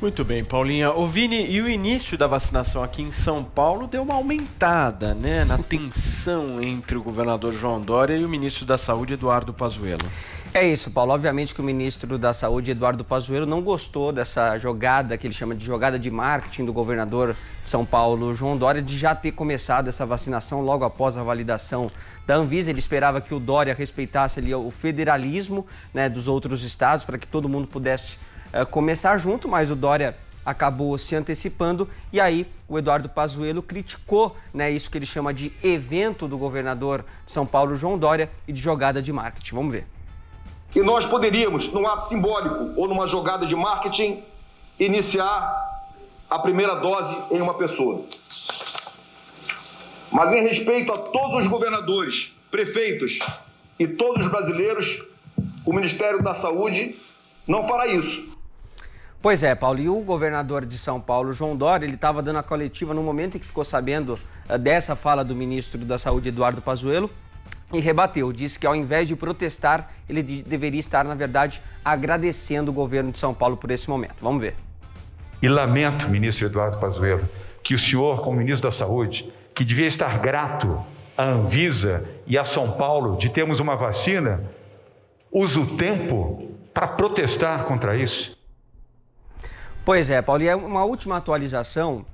Muito bem, Paulinha. Ô Vini, e o início da vacinação aqui em São Paulo deu uma aumentada, né, na tensão entre o governador João Dória e o ministro da Saúde, Eduardo Pazuello. É isso, Paulo. Obviamente que o ministro da Saúde, Eduardo Pazuello, não gostou dessa jogada, que ele chama de jogada de marketing do governador de São Paulo, João Dória, de já ter começado essa vacinação logo após a validação da Anvisa. Ele esperava que o Dória respeitasse ali o federalismo, né, dos outros estados, para que todo mundo pudesse começar junto, mas o Dória acabou se antecipando e aí o Eduardo Pazuello criticou, né, isso que ele chama de evento do governador de São Paulo, João Dória, e de jogada de marketing. Vamos ver. E nós poderíamos, num ato simbólico ou numa jogada de marketing, iniciar a primeira dose em uma pessoa. Mas em respeito a todos os governadores, prefeitos e todos os brasileiros, o Ministério da Saúde não fará isso. Pois é, Paulo, e o governador de São Paulo, João Dória, ele estava dando a coletiva no momento em que ficou sabendo dessa fala do ministro da Saúde, Eduardo Pazuello, e rebateu, disse que ao invés de protestar, ele deveria estar, na verdade, agradecendo o governo de São Paulo por esse momento. Vamos ver. E lamento, ministro Eduardo Pazuello, que o senhor, como ministro da Saúde, que devia estar grato à Anvisa e a São Paulo de termos uma vacina, use o tempo para protestar contra isso. Pois é, Paulo, e é uma última atualização.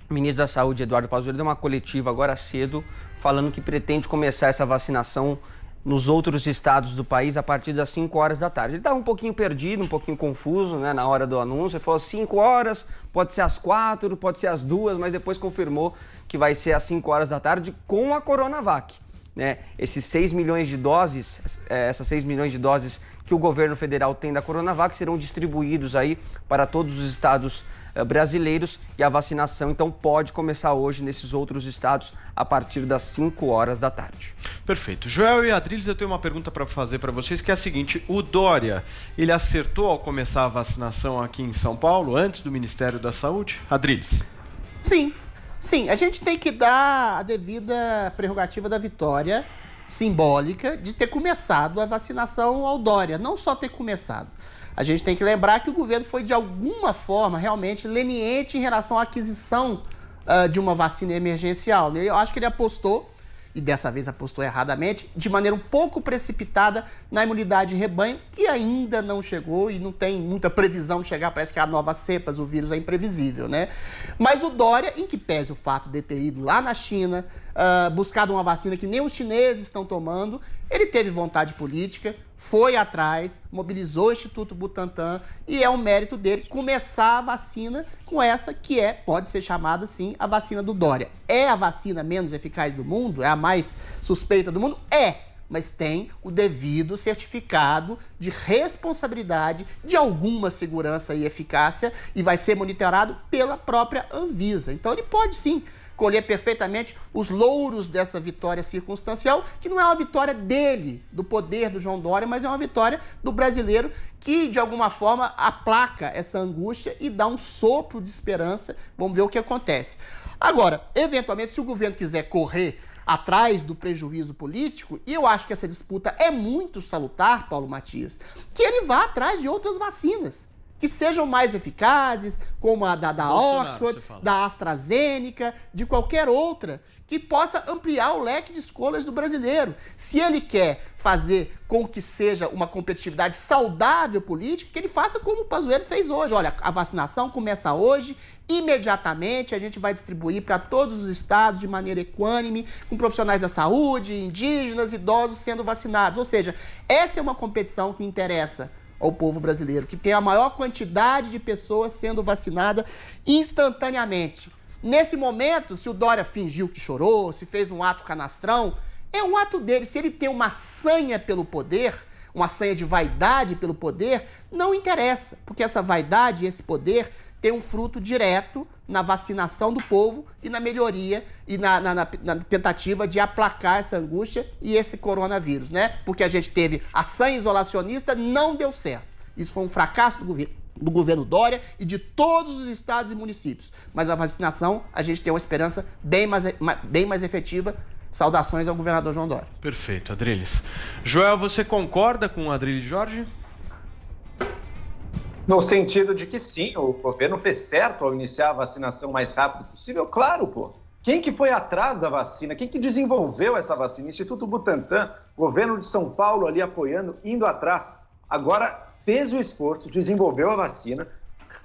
O ministro da Saúde, Eduardo Pazuello, deu uma coletiva agora cedo, falando que pretende começar essa vacinação nos outros estados do país a partir das 5 horas da tarde. Ele estava um pouquinho perdido, um pouquinho confuso, né, na hora do anúncio. Ele falou 5 horas, pode ser às 4, pode ser às 2, mas depois confirmou que vai ser às 5 horas da tarde com a Coronavac. Né? Esses 6 milhões de doses, essas 6 milhões de doses que o governo federal tem da Coronavac serão distribuídos aí para todos os estados brasileiros e a vacinação então pode começar hoje nesses outros estados a partir das 5 horas da tarde. Perfeito. Joel e Adriles, eu tenho uma pergunta para fazer para vocês, que é a seguinte: o Dória, ele acertou ao começar a vacinação aqui em São Paulo, antes do Ministério da Saúde? Adriles. Sim, a gente tem que dar a devida prerrogativa da vitória simbólica de ter começado a vacinação ao Dória, não só ter começado. A gente tem que lembrar que o governo foi, de alguma forma, realmente leniente em relação à aquisição de uma vacina emergencial. Eu acho que ele apostou, e dessa vez apostou erradamente, de maneira um pouco precipitada na imunidade de rebanho, que ainda não chegou e não tem muita previsão de chegar. Parece que há novas cepas, o vírus é imprevisível, né? Mas o Dória, em que pese o fato de ter ido lá na China, buscado uma vacina que nem os chineses estão tomando, ele teve vontade política, foi atrás, mobilizou o Instituto Butantan e é um mérito dele começar a vacina com essa que pode ser chamada, sim, a vacina do Dória. É a vacina menos eficaz do mundo? É a mais suspeita do mundo? Mas tem o devido certificado de responsabilidade, de alguma segurança e eficácia e vai ser monitorado pela própria Anvisa. Então ele pode, sim, colher perfeitamente os louros dessa vitória circunstancial, que não é uma vitória dele, do poder do João Dória, mas é uma vitória do brasileiro que, de alguma forma, aplaca essa angústia e dá um sopro de esperança. Vamos ver o que acontece. Agora, eventualmente, se o governo quiser correr atrás do prejuízo político, e eu acho que essa disputa é muito salutar, Paulo Matias, que ele vá atrás de outras vacinas que sejam mais eficazes, como a da Oxford, da AstraZeneca, de qualquer outra, que possa ampliar o leque de escolhas do brasileiro. Se ele quer fazer com que seja uma competitividade saudável política, que ele faça como o Pazuello fez hoje. Olha, a vacinação começa hoje, imediatamente a gente vai distribuir para todos os estados de maneira equânime, com profissionais da saúde, indígenas, idosos sendo vacinados. Ou seja, essa é uma competição que interessa ao povo brasileiro, que tem a maior quantidade de pessoas sendo vacinadas instantaneamente. Nesse momento, se o Dória fingiu que chorou, se fez um ato canastrão, é um ato dele. Se ele tem uma sanha pelo poder, uma sanha de vaidade pelo poder, não interessa, porque essa vaidade e esse poder tem um fruto direto na vacinação do povo e na melhoria e na tentativa de aplacar essa angústia e esse coronavírus, né? Porque a gente teve a sanha isolacionista, não deu certo. Isso foi um fracasso do governo Dória e de todos os estados e municípios. Mas a vacinação, a gente tem uma esperança bem mais efetiva. Saudações ao governador João Dória. Perfeito, Adriles. Joel, você concorda com o Adriles Jorge? No sentido de que sim, o governo fez certo ao iniciar a vacinação o mais rápido possível, claro, pô. Quem que foi atrás da vacina? Quem que desenvolveu essa vacina? Instituto Butantan, governo de São Paulo ali apoiando, indo atrás. Agora fez o esforço, desenvolveu a vacina,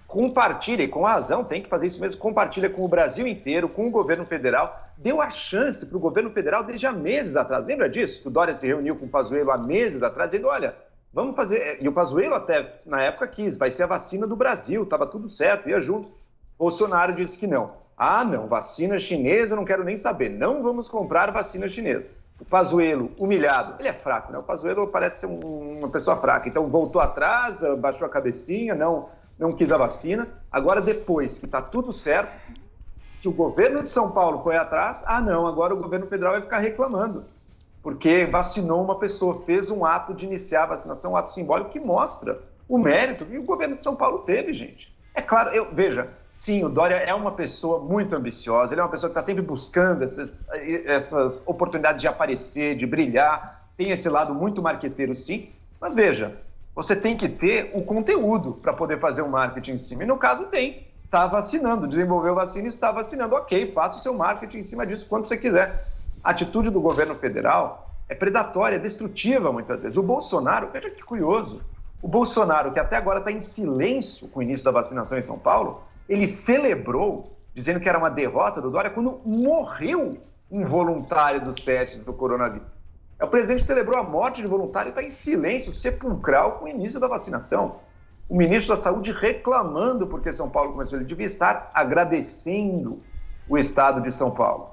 compartilha, e com razão, tem que fazer isso mesmo, compartilha com o Brasil inteiro, com o governo federal, deu a chance para o governo federal desde há meses atrás. Lembra disso? O Dória se reuniu com o Pazuello há meses atrás, dizendo, olha, vamos fazer... E o Pazuello até, na época, quis, vai ser a vacina do Brasil, estava tudo certo, ia junto. Bolsonaro disse que não. Ah, não, vacina chinesa, eu não quero nem saber. Não vamos comprar vacina chinesa. O Pazuello, humilhado, ele é fraco, né? O Pazuello parece ser uma pessoa fraca. Então, voltou atrás, baixou a cabecinha, não quis a vacina. Agora, depois que está tudo certo, que o governo de São Paulo foi atrás, ah, não, agora o governo federal vai ficar reclamando. Porque vacinou uma pessoa, fez um ato de iniciar a vacinação, um ato simbólico que mostra o mérito que o governo de São Paulo teve, gente. É claro, veja, sim, o Dória é uma pessoa muito ambiciosa, ele é uma pessoa que está sempre buscando essas oportunidades de aparecer, de brilhar, tem esse lado muito marqueteiro, sim, mas veja, você tem que ter o conteúdo para poder fazer um marketing em cima, e no caso tem, está vacinando, desenvolveu vacina e está vacinando, ok, faça o seu marketing em cima disso quando você quiser. A atitude do governo federal é predatória, é destrutiva muitas vezes. O Bolsonaro, veja que curioso, o Bolsonaro, que até agora está em silêncio com o início da vacinação em São Paulo, ele celebrou, dizendo que era uma derrota do Dória, quando morreu um voluntário dos testes do coronavírus. O presidente celebrou a morte de voluntário e está em silêncio sepulcral com o início da vacinação. O ministro da Saúde reclamando porque São Paulo começou, ele devia estar agradecendo o estado de São Paulo.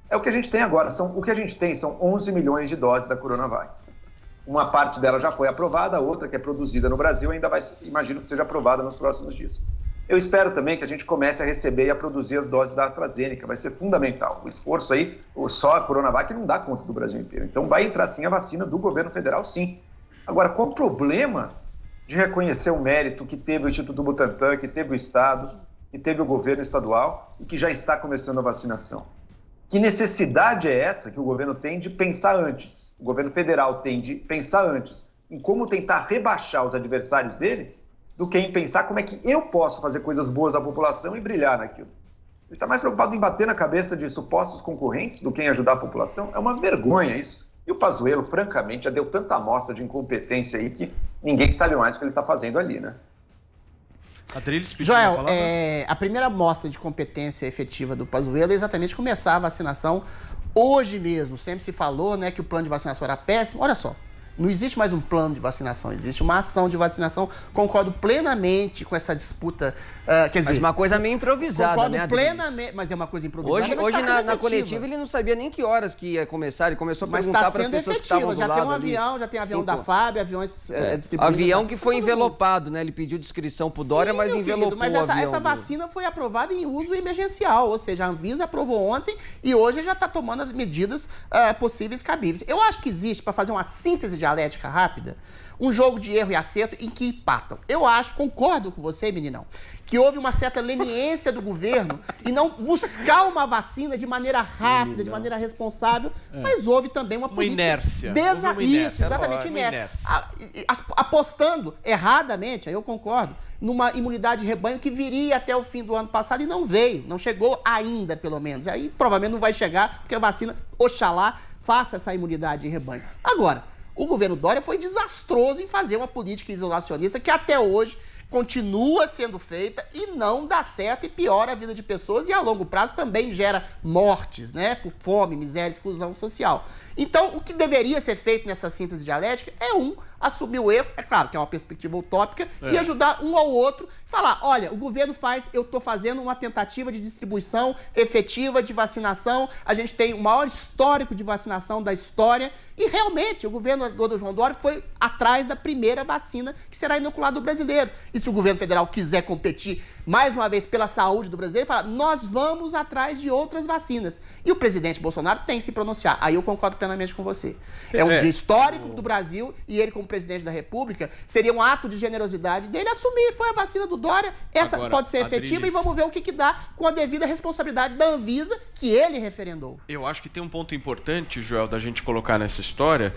É o que a gente tem agora, o que a gente tem são 11 milhões de doses da Coronavac. Uma parte dela já foi aprovada, a outra que é produzida no Brasil ainda vai, imagino que seja aprovada nos próximos dias. Eu espero também que a gente comece a receber e a produzir as doses da AstraZeneca, vai ser fundamental. O esforço aí, só a Coronavac não dá conta do Brasil inteiro. Então vai entrar sim a vacina do governo federal, sim. Agora, qual o problema de reconhecer o mérito que teve o Instituto Butantan, que teve o Estado, que teve o governo estadual e que já está começando a vacinação? Que necessidade é essa que o governo tem de pensar antes? O governo federal tem de pensar antes em como tentar rebaixar os adversários dele do que em pensar como é que eu posso fazer coisas boas à população e brilhar naquilo. Ele está mais preocupado em bater na cabeça de supostos concorrentes do que em ajudar a população. É uma vergonha isso. E o Pazuello, francamente, já deu tanta amostra de incompetência aí que ninguém sabe mais o que ele está fazendo ali, né? Joel, a primeira amostra de competência efetiva do Pazuello é exatamente começar a vacinação hoje mesmo. Sempre se falou, né, que o plano de vacinação era péssimo. Olha só, não existe mais um plano de vacinação, existe uma ação de vacinação. Concordo plenamente com essa disputa, quer dizer... Mas uma coisa meio improvisada, concordo, né, plenamente, mas é uma coisa improvisada. Hoje na coletiva ele não sabia nem que horas que ia começar, ele começou a perguntar para as pessoas que estavam do lado. Já tem um avião, já tem avião da FAB, aviões distribuídos. Avião que foi envelopado, né? Ele pediu descrição pro Dória, mas envelopou mas essa vacina foi aprovada em uso emergencial, ou seja, a Anvisa aprovou ontem e hoje já está tomando as medidas possíveis cabíveis. Eu acho que existe, para fazer uma síntese dialética rápida, um jogo de erro e acerto em que empatam. Eu concordo com você, meninão, que houve uma certa leniência do governo em não buscar uma vacina de maneira rápida, de maneira responsável, mas houve também uma política... Inércia. Isso, exatamente, inércia. Apostando erradamente, aí eu concordo, numa imunidade de rebanho que viria até o fim do ano passado e não veio, não chegou ainda, pelo menos. Aí provavelmente não vai chegar, porque a vacina, oxalá, faça essa imunidade de rebanho. Agora, o governo Dória foi desastroso em fazer uma política isolacionista que até hoje continua sendo feita e não dá certo e piora a vida de pessoas e a longo prazo também gera mortes, né? Por fome, miséria, exclusão social. Então, o que deveria ser feito nessa síntese dialética é assumir o erro, é claro que é uma perspectiva utópica, e ajudar um ao outro, falar, olha, o governo eu estou fazendo uma tentativa de distribuição efetiva de vacinação, a gente tem o maior histórico de vacinação da história, e realmente o governo do João Dória foi atrás da primeira vacina que será inoculada do brasileiro. E se o governo federal quiser competir mais uma vez pela saúde do brasileiro, fala, nós vamos atrás de outras vacinas. E o presidente Bolsonaro tem que se pronunciar. Aí eu concordo plenamente com você. É um dia histórico do Brasil e ele, como presidente da República, seria um ato de generosidade dele assumir. Foi a vacina do Dória, essa agora, pode ser efetiva e vamos ver o que dá com a devida responsabilidade da Anvisa, que ele referendou. Eu acho que tem um ponto importante, Joel, da gente colocar nessa história,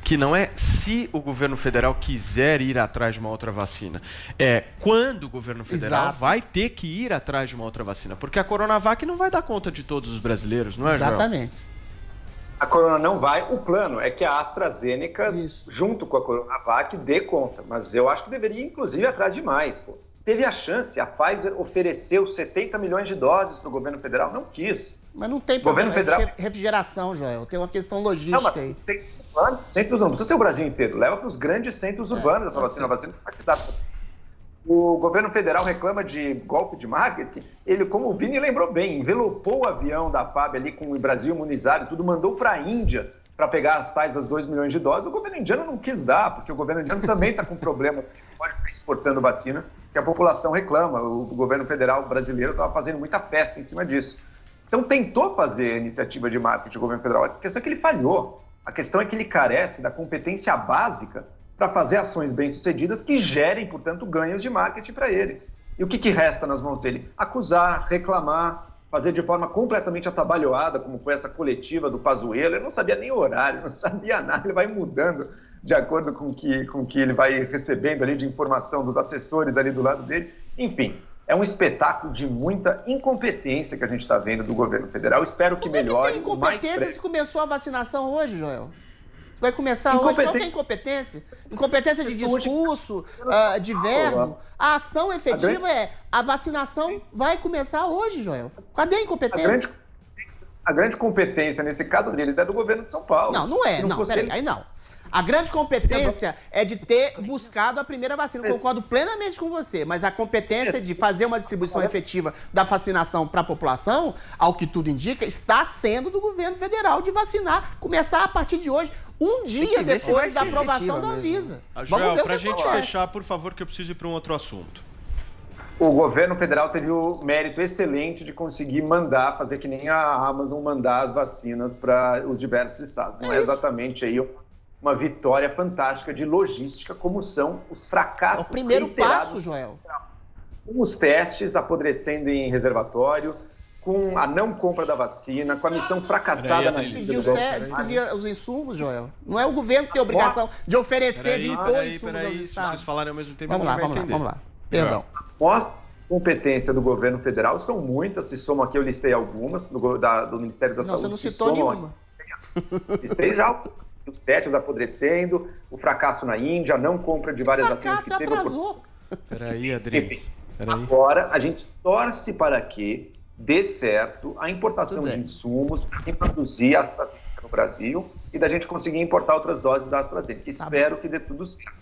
que não é se o governo federal quiser ir atrás de uma outra vacina, é quando o governo federal vai ter que ir atrás de uma outra vacina, porque a Coronavac não vai dar conta de todos os brasileiros, não é, Joel? Exatamente. A Corona não vai, o plano é que a AstraZeneca, junto com a Coronavac, dê conta. Mas eu acho que deveria, inclusive, ir atrás de mais. Pô. Teve a chance, a Pfizer ofereceu 70 milhões de doses para o governo federal, não quis. Mas não tem problema, refrigeração, Joel, tem uma questão logística aí. Centros não precisa ser o Brasil inteiro, leva para os grandes centros urbanos essa vacina, a vacina vai se dar. O governo federal reclama de golpe de marketing. Ele, como o Vini lembrou bem, envelopou o avião da FAB ali com o Brasil imunizado e tudo, mandou para a Índia para pegar as tais das 2 milhões de doses. O governo indiano não quis dar, porque o governo indiano também está com problema, não pode ficar exportando vacina, que a população reclama. O governo federal brasileiro estava fazendo muita festa em cima disso. Então tentou fazer a iniciativa de marketing do governo federal. A questão é que ele falhou. A questão é que ele carece da competência básica para fazer ações bem-sucedidas que gerem, portanto, ganhos de marketing para ele. E o que resta nas mãos dele? Acusar, reclamar, fazer de forma completamente atabalhoada, como foi essa coletiva do Pazuello. Ele não sabia nem o horário, não sabia nada, ele vai mudando de acordo com o que ele vai recebendo ali de informação dos assessores ali do lado dele. Enfim, é um espetáculo de muita incompetência que a gente está vendo do governo federal. Espero que melhore. Tem incompetência se começou a vacinação hoje, Joel? Você vai começar hoje. Qual que é a incompetência? Incompetência de discurso, de verbo. A ação efetiva a vacinação vai começar hoje, Joel. Cadê a incompetência? A grande competência nesse caso deles é do governo de São Paulo. Não é. Não, peraí, aí não. A grande competência é de ter buscado a primeira vacina. Eu concordo plenamente com você, mas a competência de fazer uma distribuição efetiva da vacinação para a população, ao que tudo indica, está sendo do governo federal de vacinar, começar a partir de hoje, um dia depois da aprovação da Anvisa. Joel, para a gente fechar, por favor, que eu preciso ir para um outro assunto. O governo federal teve o mérito excelente de conseguir fazer que nem a Amazon mandar as vacinas para os diversos estados. Não é exatamente aí uma vitória fantástica de logística, como são os fracassos. É o primeiro passo, Joel. Com os testes apodrecendo em reservatório, com a não compra da vacina, com a missão fracassada na lista. Pedir os insumos, Joel. Não é o governo que tem a obrigação de oferecer, de impor insumos aos estados. Vocês falarem ao mesmo tempo. Vamos lá. Perdão. As mostras de competência do governo federal são muitas, se somam aqui, eu listei algumas, do Ministério da Saúde. Você não citou nenhuma. Listei já os testes apodrecendo, o fracasso na Índia, a não compra de várias vacinas que teve. Atrasou. Peraí, Adri. Enfim, agora a gente torce para que dê certo a importação de insumos para produzir a AstraZeneca no Brasil e da gente conseguir importar outras doses da AstraZeneca. Espero que dê tudo certo.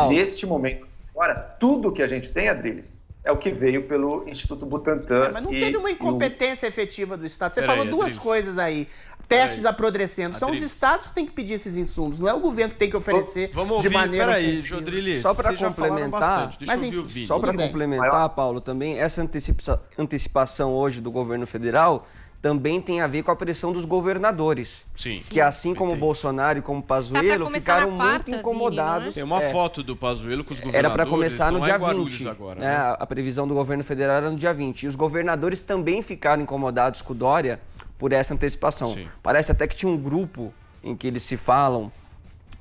Neste momento, agora, tudo que a gente tem, Adriles, é o que veio pelo Instituto Butantan. Mas não teve uma incompetência efetiva do Estado. Você falou duas coisas aí. Testes apodrecendo. São os estados que têm que pedir esses insumos. Não é o governo que tem que oferecer de maneira Peraí, Jodrili, só para complementar, complementar, Paulo, também essa antecipação hoje do governo federal também tem a ver com a pressão dos governadores. Sim. Que assim como Bolsonaro e como Pazuello ficaram muito incomodados. Tem uma foto do Pazuello com os governadores. Era para começar no dia 20. Agora, né? A previsão do governo federal era no dia 20. E os governadores também ficaram incomodados com o Dória por essa antecipação. Sim. Parece até que tinha um grupo em que eles se falam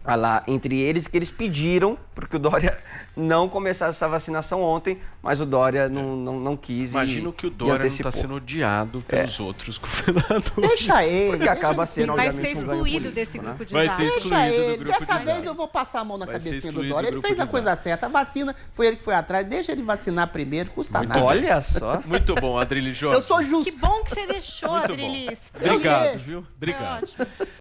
lá entre eles, que eles pediram porque o Dória não começasse essa vacinação ontem, mas o Dória não quis. Imagino que o Dória não está sendo odiado pelos outros governadores. Deixa ele. Porque acaba sendo, vai ser excluído desse grupo de vai ser Deixa ele. Dessa vez eu vou passar a mão na cabecinha do Dória. Ele fez a coisa certa. A vacina, foi ele que foi atrás. Deixa ele vacinar primeiro, custa nada. Olha só. Muito bom, Adrilis Jorge. Eu sou justo. Que bom que você deixou, Adrilis. Obrigado, viu? Obrigado.